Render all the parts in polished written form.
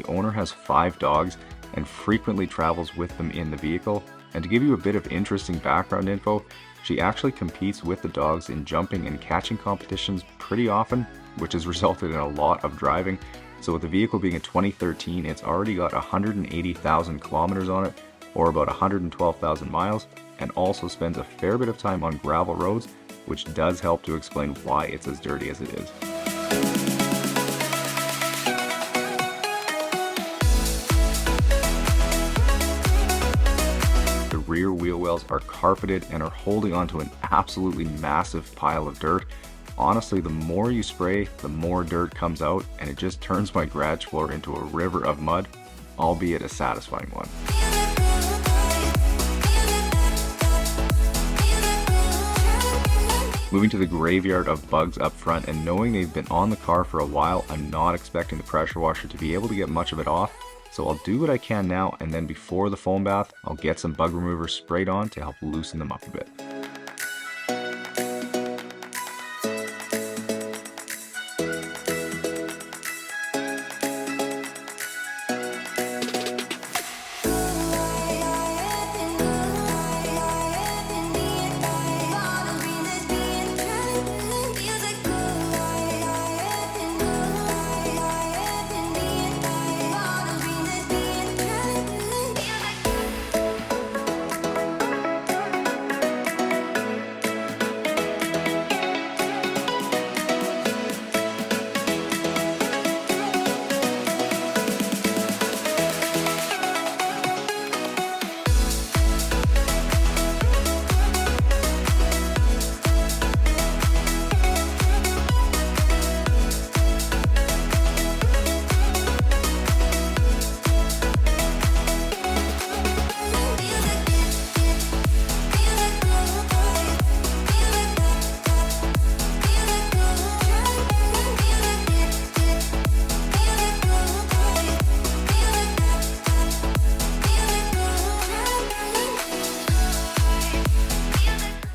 the owner has 5 dogs and frequently travels with them in the vehicle. And to give you a bit of interesting background info, she actually competes with the dogs in jumping and catching competitions pretty often, which has resulted in a lot of driving. So with the vehicle being a 2013, it's already got 180,000 kilometers on it, or about 112,000 miles, and also spends a fair bit of time on gravel roads, which does help to explain why it's as dirty as it is. The rear wheel wells are carpeted and are holding onto an absolutely massive pile of dirt. Honestly, the more you spray, the more dirt comes out, and it just turns my garage floor into a river of mud, albeit a satisfying one. Moving to the graveyard of bugs up front, and knowing they've been on the car for a while, I'm not expecting the pressure washer to be able to get much of it off. So I'll do what I can now, and then before the foam bath, I'll get some bug remover sprayed on to help loosen them up a bit.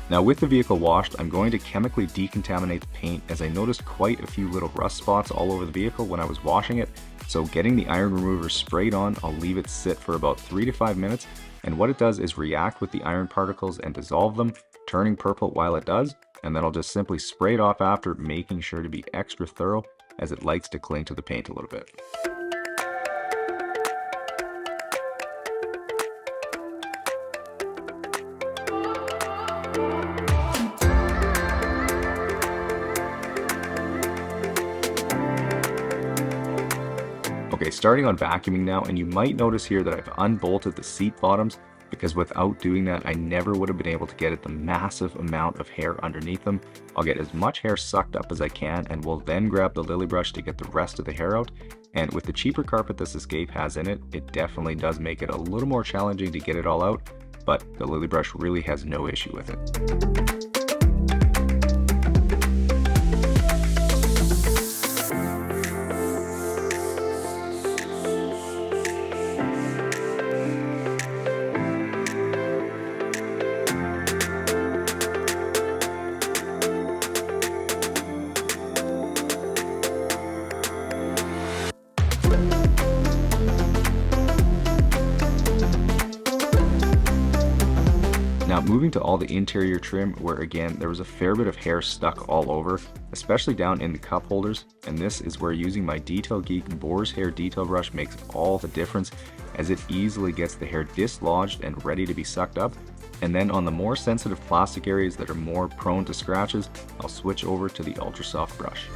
Now with the vehicle washed, I'm going to chemically decontaminate the paint, as I noticed quite a few little rust spots all over the vehicle when I was washing it. So getting the iron remover sprayed on, I'll leave it sit for about 3 to 5 minutes, and what it does is react with the iron particles and dissolve them, turning purple while it does, and then I'll just simply spray it off after, making sure to be extra thorough as it likes to cling to the paint a little bit. Okay, starting on vacuuming now, and you might notice here that I've unbolted the seat bottoms, because without doing that, I never would have been able to get at the massive amount of hair underneath them. I'll get as much hair sucked up as I can, and will then grab the lily brush to get the rest of the hair out. And with the cheaper carpet this Escape has in it, it definitely does make it a little more challenging to get it all out, but the lily brush really has no issue with it. Now moving to all the interior trim, where again there was a fair bit of hair stuck all over, especially down in the cup holders, and this is where using my Detail Geek Boar's Hair detail brush makes all the difference, as it easily gets the hair dislodged and ready to be sucked up. And then on the more sensitive plastic areas that are more prone to scratches, I'll switch over to the Ultra Soft brush.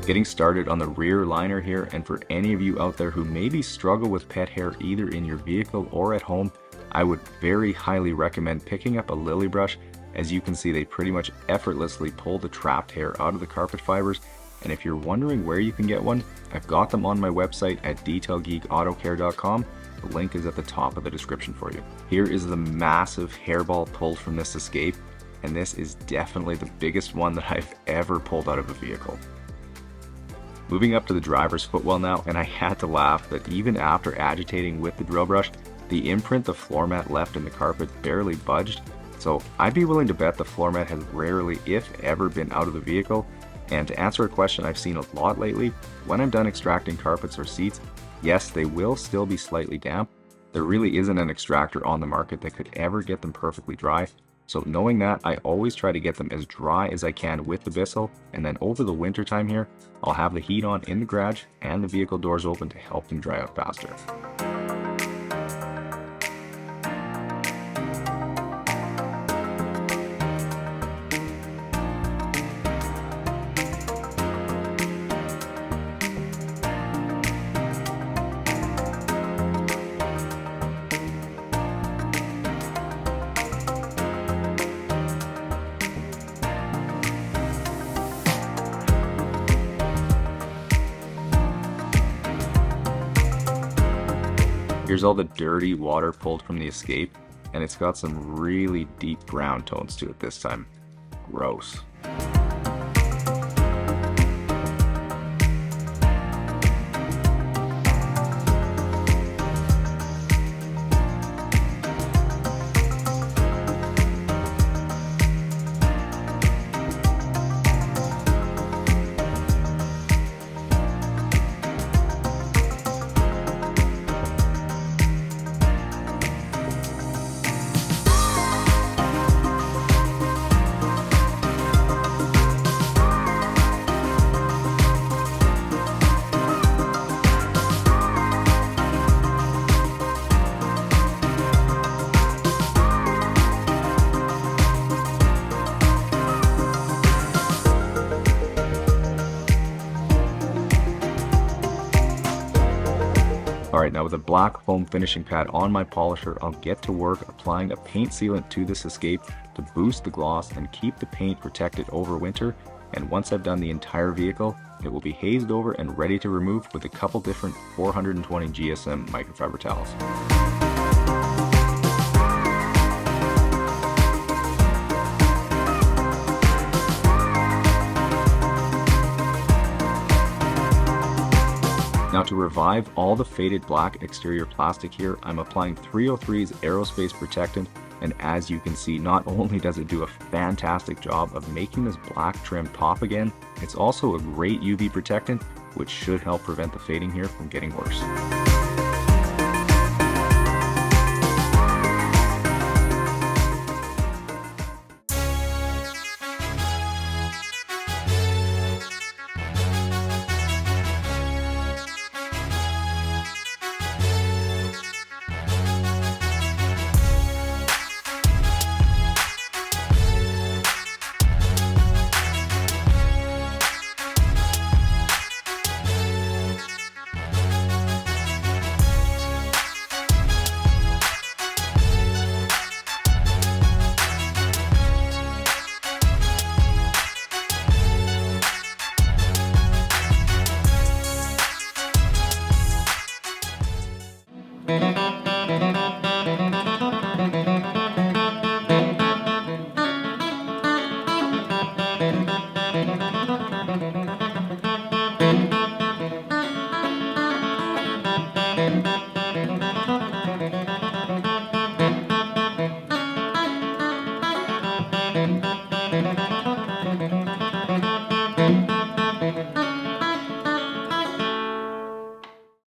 Getting started on the rear liner here, and for any of you out there who maybe struggle with pet hair either in your vehicle or at home, I would very highly recommend picking up a lily brush. As you can see, they pretty much effortlessly pull the trapped hair out of the carpet fibers, and if you're wondering where you can get one, I've got them on my website at detailgeekautocare.com, the link is at the top of the description for you. Here is the massive hairball pulled from this Escape, and this is definitely the biggest one that I've ever pulled out of a vehicle. Moving up to the driver's footwell now, and I had to laugh that even after agitating with the drill brush, the imprint the floor mat left in the carpet barely budged. So I'd be willing to bet the floor mat has rarely, if ever, been out of the vehicle. And to answer a question I've seen a lot lately, when I'm done extracting carpets or seats, yes, they will still be slightly damp. There really isn't an extractor on the market that could ever get them perfectly dry. So knowing that, I always try to get them as dry as I can with the Bissell, and then over the winter time here, I'll have the heat on in the garage and the vehicle doors open to help them dry out faster. Here's all the dirty water pulled from the Escape, and it's got some really deep brown tones to it this time. Gross. Alright, now with a black foam finishing pad on my polisher, I'll get to work applying a paint sealant to this Escape to boost the gloss and keep the paint protected over winter. And once I've done the entire vehicle, it will be hazed over and ready to remove with a couple different 420 GSM microfiber towels. Now to revive all the faded black exterior plastic here, I'm applying 303's aerospace protectant, and as you can see, not only does it do a fantastic job of making this black trim pop again, it's also a great UV protectant, which should help prevent the fading here from getting worse.